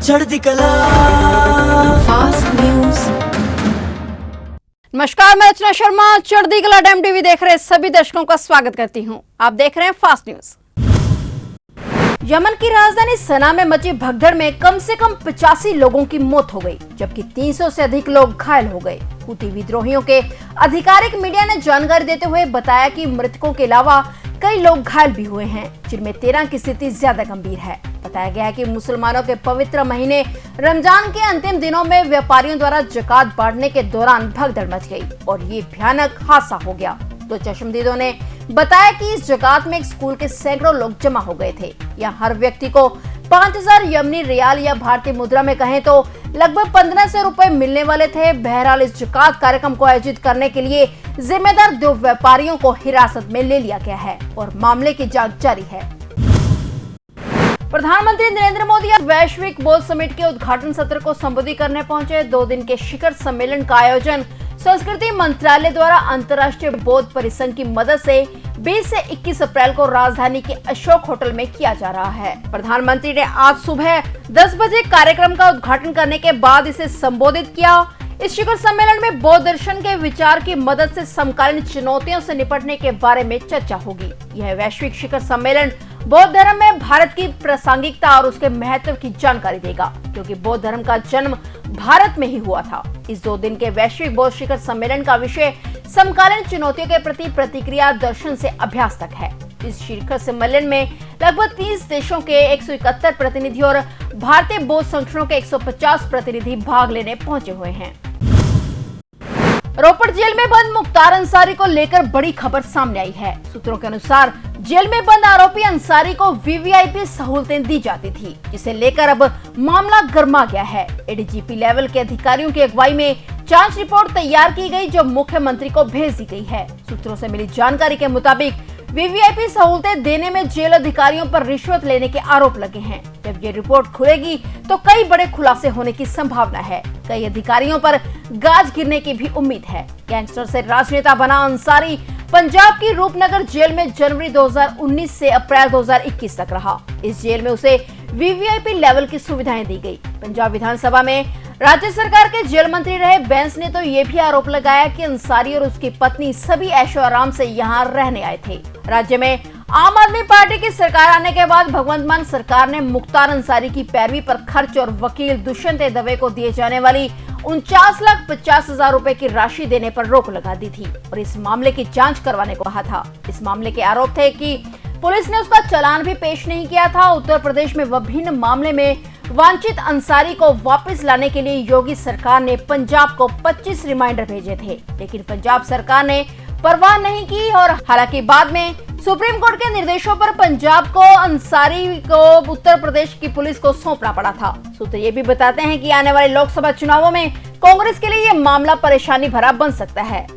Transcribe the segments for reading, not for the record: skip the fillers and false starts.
चढ़ती कला fast news. नमस्कार, मैं रचना शर्मा चढ़ती कला डेम टीवी देख रहे सभी दर्शकों का स्वागत करती हूं। आप देख रहे हैं फास्ट न्यूज। यमन की राजधानी सना में मची भगदड़ में कम से कम 85 लोगों की मौत हो गई, जबकि 300 से अधिक लोग घायल हो गए। हुती विद्रोहियों के आधिकारिक मीडिया ने जानकारी देते हुए बताया कि मृतकों के अलावा कई लोग घायल भी हुए हैं, जिनमें 13 की स्थिति ज्यादा गंभीर है। बताया गया है कि मुसलमानों के पवित्र महीने रमजान के अंतिम दिनों में व्यापारियों द्वारा जकात बांटने के दौरान भगदड़ मच गई और ये भयानक हादसा हो गया। तो चश्मदीदों ने बताया कि इस जकात में एक स्कूल के सैकड़ों लोग जमा हो गए थे। यहाँ हर व्यक्ति को 5000 यमनी रियाल या भारतीय मुद्रा में कहें तो लगभग 1500 रुपए मिलने वाले थे। बहरहाल इस जकात कार्यक्रम को आयोजित करने के लिए जिम्मेदार 2 व्यापारियों को हिरासत में ले लिया गया है और मामले की जांच जारी है। प्रधानमंत्री नरेंद्र मोदी आज वैश्विक बौद्ध समिट के उद्घाटन सत्र को संबोधित करने पहुंचे। 2 दिन के शिखर सम्मेलन का आयोजन संस्कृति मंत्रालय द्वारा अंतर्राष्ट्रीय बौद्ध परिसंघ की मदद से 20 से 21 अप्रैल को राजधानी के अशोक होटल में किया जा रहा है। प्रधानमंत्री ने आज सुबह 10 बजे कार्यक्रम का उद्घाटन करने के बाद इसे संबोधित किया। इस शिखर सम्मेलन में बौद्ध दर्शन के विचार की मदद से समकालीन चुनौतियों से निपटने के बारे में चर्चा होगी। यह वैश्विक शिखर सम्मेलन बौद्ध धर्म में भारत की प्रासंगिकता और उसके महत्व की जानकारी देगा, क्योंकि बौद्ध धर्म का जन्म भारत में ही हुआ था। इस 2 दिन के वैश्विक बौद्ध शिखर सम्मेलन का विषय समकालीन चुनौतियों के प्रति प्रतिक्रिया दर्शन से अभ्यास तक है। इस शिखर सम्मेलन में लगभग 30 देशों के 171 प्रतिनिधि और भारतीय बौद्ध संगठनों के 150 प्रतिनिधि भाग लेने पहुंचे हुए हैं। रोपड़ जेल में बंद मुख्तार अंसारी को लेकर बड़ी खबर सामने आई है। सूत्रों के अनुसार जेल में बंद आरोपी अंसारी को वीवीआईपी सहूलतें दी जाती थी, जिसे लेकर अब मामला गर्मा गया है। एडीजीपी लेवल के अधिकारियों की अगुवाई में जांच रिपोर्ट तैयार की गई, जो मुख्यमंत्री को भेज दी गई है। सूत्रों से मिली जानकारी के मुताबिक वीवीआईपी सहूलतें देने में जेल अधिकारियों पर रिश्वत लेने के आरोप लगे हैं। जब ये रिपोर्ट खुलेगी तो कई बड़े खुलासे होने की संभावना है। कई अधिकारियों पर गाज गिरने की भी उम्मीद है। गैंगस्टर से राजनेता बना अंसारी पंजाब की रूपनगर जेल में जनवरी 2019 से अप्रैल 2021 तक रहा। इस जेल में उसे वीवीआईपी लेवल की सुविधाएं दी गई। पंजाब विधानसभा में राज्य सरकार के जेल मंत्री रहे बैंस ने तो ये भी आरोप लगाया कि अंसारी और उसकी पत्नी सभी ऐशो आराम से यहाँ रहने आए थे। राज्य में आम आदमी पार्टी की सरकार आने के बाद भगवंत मान सरकार ने मुख्तार अंसारी की पैरवी पर खर्च और वकील दुष्यंत दवे को दिए जाने वाली 49,50,000 रुपए की राशि देने पर रोक लगा दी थी और इस मामले की जांच करवाने को कहा था। इस मामले के आरोप थे कि पुलिस ने उसका चालान भी पेश नहीं किया था। उत्तर प्रदेश में विभिन्न मामले में वांछित अंसारी को वापस लाने के लिए योगी सरकार ने पंजाब को 25 रिमाइंडर भेजे थे, लेकिन पंजाब सरकार ने परवाह नहीं की और हालांकि बाद में सुप्रीम कोर्ट के निर्देशों पर पंजाब को अंसारी को उत्तर प्रदेश की पुलिस को सौंपना पड़ा था। सूत्र ये भी बताते हैं कि आने वाले लोकसभा चुनावों में कांग्रेस के लिए ये मामला परेशानी भरा बन सकता है।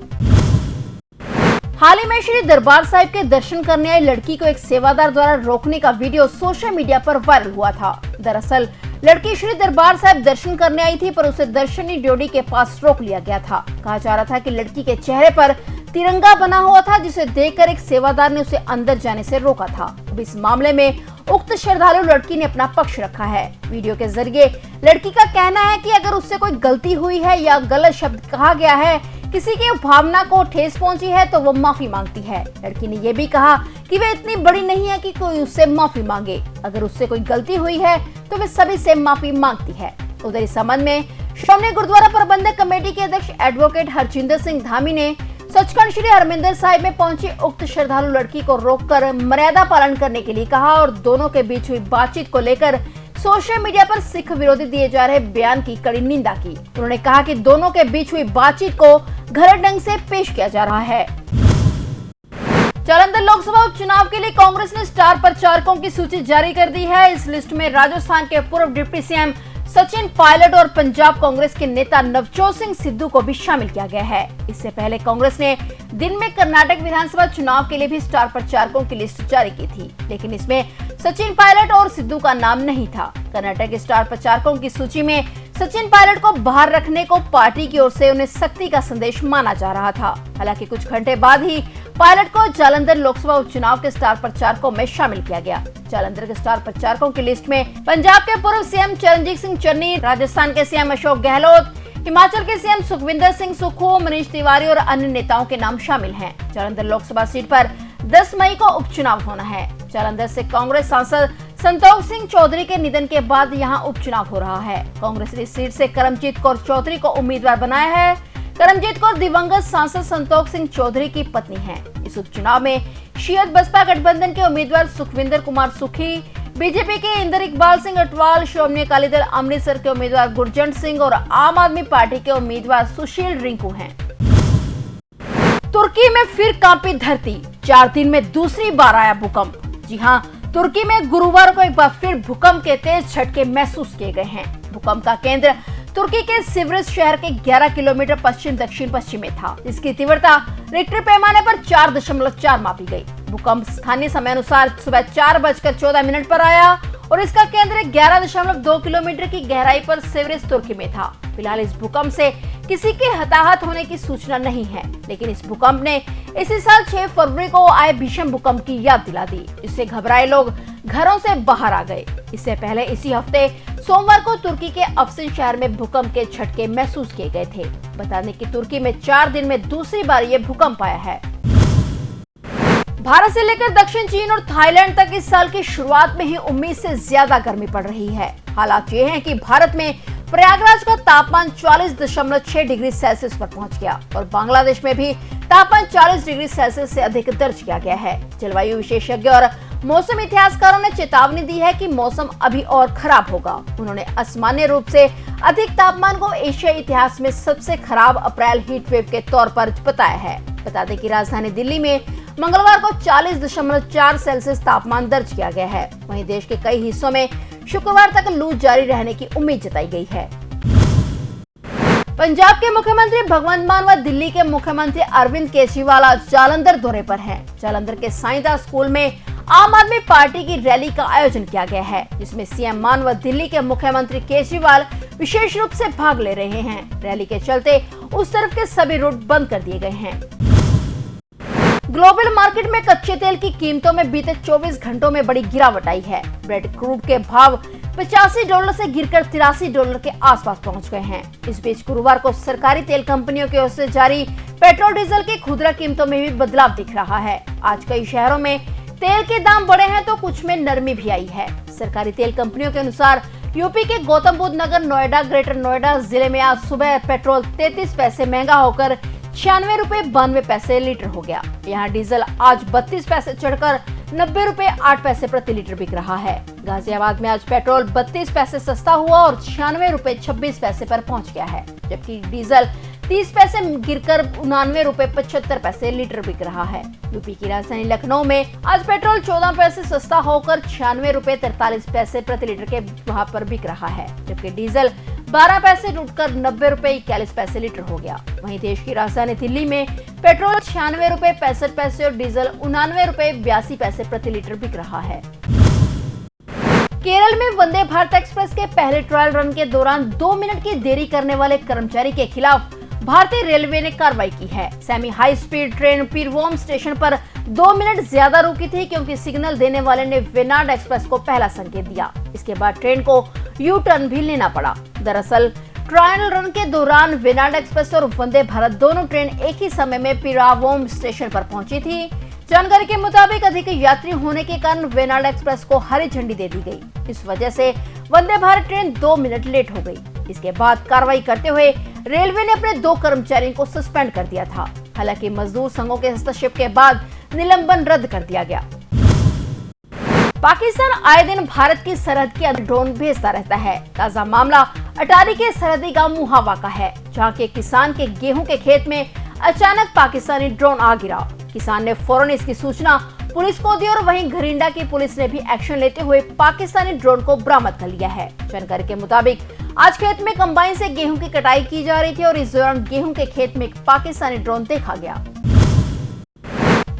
हाल ही में श्री दरबार साहिब के दर्शन करने आई लड़की को एक सेवादार द्वारा रोकने का वीडियो सोशल मीडिया पर वायरल हुआ था। दरअसल लड़की श्री दरबार साहिब दर्शन करने आई थी, पर उसे दर्शनी ड्योढ़ी के पास रोक लिया गया था। कहा जा रहा था कि लड़की के चेहरे पर तिरंगा बना हुआ था, जिसे देखकर एक सेवादार ने उसे अंदर जाने से रोका था। अब इस मामले में उक्त श्रद्धालु लड़की ने अपना पक्ष रखा है। वीडियो के जरिए लड़की का कहना है कि अगर उससे कोई गलती हुई है या गलत शब्द कहा गया है, किसी की भावना को ठेस पहुंची है, तो वो माफी मांगती है। लड़की ने यह भी कहा कि वे इतनी बड़ी नहीं है कि कोई उससे माफी मांगे। अगर उससे कोई गलती हुई है तो वे सभी से माफी मांगती है। उधर इस संबंध में श्रोमणी गुरुद्वारा प्रबंधक कमेटी के अध्यक्ष एडवोकेट हरजिंदर सिंह धामी ने सचखंड श्री हरमिंदर साहिब में पहुंची उक्त श्रद्धालु लड़की को रोककर मर्यादा पालन करने के लिए कहा और दोनों के बीच हुई बातचीत को लेकर सोशल मीडिया पर सिख विरोधी दिए जा रहे बयान की कड़ी निंदा की। उन्होंने कहा कि दोनों के बीच हुई बातचीत को गलत ढंग से पेश किया जा रहा है। जालंधर लोकसभा उपचुनाव के लिए कांग्रेस ने स्टार प्रचारकों की सूची जारी कर दी है। इस लिस्ट में राजस्थान के पूर्व डिप्टी सीएम सचिन पायलट और पंजाब कांग्रेस के नेता नवजोत सिंह सिद्धू को भी शामिल किया गया है। इससे पहले कांग्रेस ने दिन में कर्नाटक विधानसभा चुनाव के लिए भी स्टार प्रचारकों की लिस्ट जारी की थी, लेकिन इसमें सचिन पायलट और सिद्धू का नाम नहीं था। कर्नाटक के स्टार प्रचारकों की सूची में सचिन पायलट को बाहर रखने को पार्टी की ओर से उन्हें सख्ती का संदेश माना जा रहा था। हालांकि कुछ घंटे बाद ही पायलट को जालंधर लोकसभा उपचुनाव के स्टार प्रचारकों में शामिल किया गया। जालंधर के स्टार प्रचारकों की लिस्ट में पंजाब के पूर्व सीएम चरणजीत सिंह चन्नी, राजस्थान के सीएम अशोक गहलोत, हिमाचल के सीएम सुखविंदर सिंह सुक्खू, मनीष तिवारी और अन्य नेताओं के नाम शामिल हैं। जालंधर लोकसभा सीट पर 10 मई को उपचुनाव होना है। जालंधर से कांग्रेस सांसद संतोष सिंह चौधरी के निधन के बाद यहां उपचुनाव हो रहा है। कांग्रेस ने इस सीट से करमजीत कौर चौधरी को उम्मीदवार बनाया है। करमजीत कौर दिवंगत सांसद संतोष सिंह चौधरी की पत्नी हैं। इस उपचुनाव में शियत बसपा गठबंधन के उम्मीदवार सुखविंदर कुमार सुखी, बीजेपी के इंदर इकबाल सिंह अटवाल, श्रोमणी अकाली दल अमृतसर के उम्मीदवार गुरजंट सिंह और आम आदमी पार्टी के उम्मीदवार सुशील रिंकू हैं। तुर्की में फिर कांपी धरती, 4 दिन में दूसरी बार आया भूकंप। जी हां, तुर्की में गुरुवार को एक बार फिर भूकंप के तेज झटके महसूस किए गए हैं। भूकंप का केंद्र तुर्की के सिवरिस शहर के 11 किलोमीटर पश्चिम दक्षिण पश्चिम में था। इसकी तीव्रता रिक्टर पैमाने पर 4.4 मापी गई। भूकंप स्थानीय समय अनुसार सुबह 4:14 पर आया और इसका केंद्र 11.2 किलोमीटर की गहराई पर सिवरिस तुर्की में था। फिलहाल इस भूकंप से किसी के हताहत होने की सूचना नहीं है, लेकिन इस भूकंप ने इसी साल 6 फरवरी को आए भीषण भूकंप की याद दिला दी। इससे घबराए लोग घरों से बाहर आ गए। इससे पहले इसी हफ्ते सोमवार को तुर्की के अफसिन शहर में भूकंप के झटके महसूस किए गए थे। बता दें कि तुर्की में 4 दिन में दूसरी बार ये भूकंप आया है। भारत से लेकर दक्षिण चीन और थाईलैंड तक इस साल की शुरुआत में ही उम्मीद से ज्यादा गर्मी पड़ रही है। हालात ये हैं कि भारत में प्रयागराज का तापमान 40.6 डिग्री सेल्सियस पर पहुंच गया और बांग्लादेश में भी तापमान 40 डिग्री सेल्सियस से अधिक दर्ज किया गया है। जलवायु विशेषज्ञ और मौसम इतिहासकारों ने चेतावनी दी है कि मौसम अभी और खराब होगा। उन्होंने असामान्य रूप से अधिक तापमान को एशियाई इतिहास में सबसे खराब अप्रैल हीट वेव के तौर पर बताया है। बता दें कि राजधानी दिल्ली में मंगलवार को 40.4 सेल्सियस तापमान दर्ज किया गया है। वहीं देश के कई हिस्सों में शुक्रवार तक लू जारी रहने की उम्मीद जताई गई है। पंजाब के मुख्यमंत्री भगवंत मान व दिल्ली के मुख्यमंत्री अरविंद केजरीवाल आज जालंधर दौरे पर हैं। जालंधर के साईदास स्कूल में आम आदमी पार्टी की रैली का आयोजन किया गया है, जिसमें सीएम मान व दिल्ली के मुख्यमंत्री केजरीवाल विशेष रूप से भाग ले रहे हैं। रैली के चलते उस तरफ के सभी रूट बंद कर दिए गए हैं। ग्लोबल मार्केट में कच्चे तेल की कीमतों में बीते 24 घंटों में बड़ी गिरावट आई है। ब्रेड क्रूड के भाव $85 से गिरकर $83 के आसपास पहुंच गए हैं। इस बीच गुरुवार को सरकारी तेल कंपनियों की ओर से जारी पेट्रोल डीजल की खुदरा कीमतों में भी बदलाव दिख रहा है। आज कई शहरों में तेल के दाम बढ़े हैं तो कुछ में नरमी भी आई है। सरकारी तेल कंपनियों के अनुसार यूपी के गौतम बुद्ध नगर, नोएडा, ग्रेटर नोएडा जिले में आज सुबह पेट्रोल 33 पैसे महंगा होकर ₹96.92 लीटर हो गया। यहाँ डीजल आज 32 पैसे चढ़कर ₹90.08 प्रति लीटर बिक रहा है। गाजियाबाद में आज पेट्रोल 32 पैसे सस्ता हुआ और ₹96.26 पर पहुंच गया है, जबकि डीजल 30 पैसे गिरकर ₹99.75 लीटर बिक रहा है। यूपी की राजधानी लखनऊ में आज पेट्रोल 14 पैसे सस्ता होकर ₹96.43 प्रति लीटर के वहां पर बिक रहा है, जबकि डीजल 12 पैसे टूटकर ₹90.41 लीटर हो गया। वहीं देश की राजधानी दिल्ली में पेट्रोल ₹96.65 और डीजल ₹89.82 प्रति लीटर बिक रहा है। केरल में वंदे भारत एक्सप्रेस के पहले ट्रायल रन के दौरान 2 मिनट की देरी करने वाले कर्मचारी के खिलाफ भारतीय रेलवे ने कार्रवाई की है। Semi high speed train Piravom station पर 2 मिनट ज्यादा रुकी थी क्योंकि सिग्नल देने वाले ने वेनाड एक्सप्रेस को पहला संकेत दिया। इसके बाद ट्रेन को यू टर्न भी लेना पड़ा। दरअसल ट्रायल रन के दौरान वेनाड एक्सप्रेस और वंदे भारत दोनों ट्रेन एक ही समय में पिरावोम स्टेशन पर पहुंची थी। जानकारी के मुताबिक अधिक यात्री होने के कारण वेनाड एक्सप्रेस को हरी झंडी दे दी गई। इस वजह से Vande Bharat train 2 minute late हो गई। इसके बाद कार्रवाई करते हुए रेलवे ने अपने 2 कर्मचारियों को सस्पेंड कर दिया था। हालांकि मजदूर संघों के हस्तक्षेप के बाद निलंबन रद्द कर दिया गया। पाकिस्तान आए दिन भारत की सरहद की ड्रोन भेजता रहता है। ताजा मामला अटारी के सरहदी गांव मुहावा का है, जहां के किसान के गेहूं के खेत में अचानक पाकिस्तानी ड्रोन आ गिरा। किसान ने फौरन इसकी सूचना पुलिस को दी और वहीं घरिंडा की पुलिस ने भी एक्शन लेते हुए पाकिस्तानी ड्रोन को बरामद कर लिया है। जानकारी के मुताबिक आज खेत में कंबाइन से गेहूं की कटाई की जा रही थी और इस दौरान गेहूं के खेत में एक पाकिस्तानी ड्रोन देखा गया।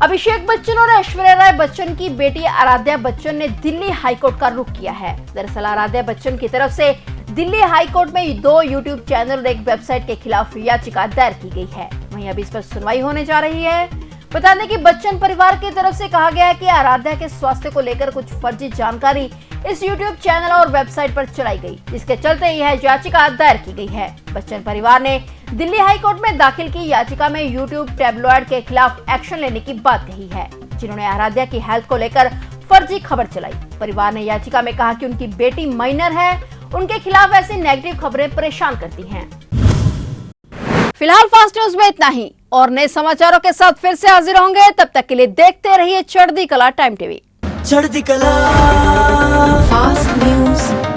अभिषेक बच्चन और ऐश्वर्या राय बच्चन की बेटी आराध्या बच्चन ने दिल्ली हाईकोर्ट का रुख किया है। दरअसल आराध्या बच्चन की तरफ से दिल्ली हाईकोर्ट में 2 यूट्यूब चैनल और एक वेबसाइट के खिलाफ याचिका दायर की गई है। वहीं अभी इस पर सुनवाई होने जा रही है। बता दें कि बच्चन परिवार की तरफ से कहा गया है कि आराध्या के स्वास्थ्य को लेकर कुछ फर्जी जानकारी इस YouTube चैनल और वेबसाइट पर चलाई गई, जिसके चलते यह याचिका दायर की गई है। बच्चन परिवार ने दिल्ली हाई कोर्ट में दाखिल की याचिका में YouTube टैबलॉइड के खिलाफ एक्शन लेने की बात कही है, जिन्होंने आराध्या की हेल्थ को लेकर फर्जी खबर चलाई। परिवार ने याचिका में कहा कि उनकी बेटी माइनर है, उनके खिलाफ ऐसी नेगेटिव खबरें परेशान करती हैं। फिलहाल फास्ट न्यूज में इतना ही, और नए समाचारों के साथ फिर से हाजिर होंगे। तब तक के लिए देखते रहिए चढ़ती कला टाइम टीवी। चढ़ती कला फास्ट न्यूज।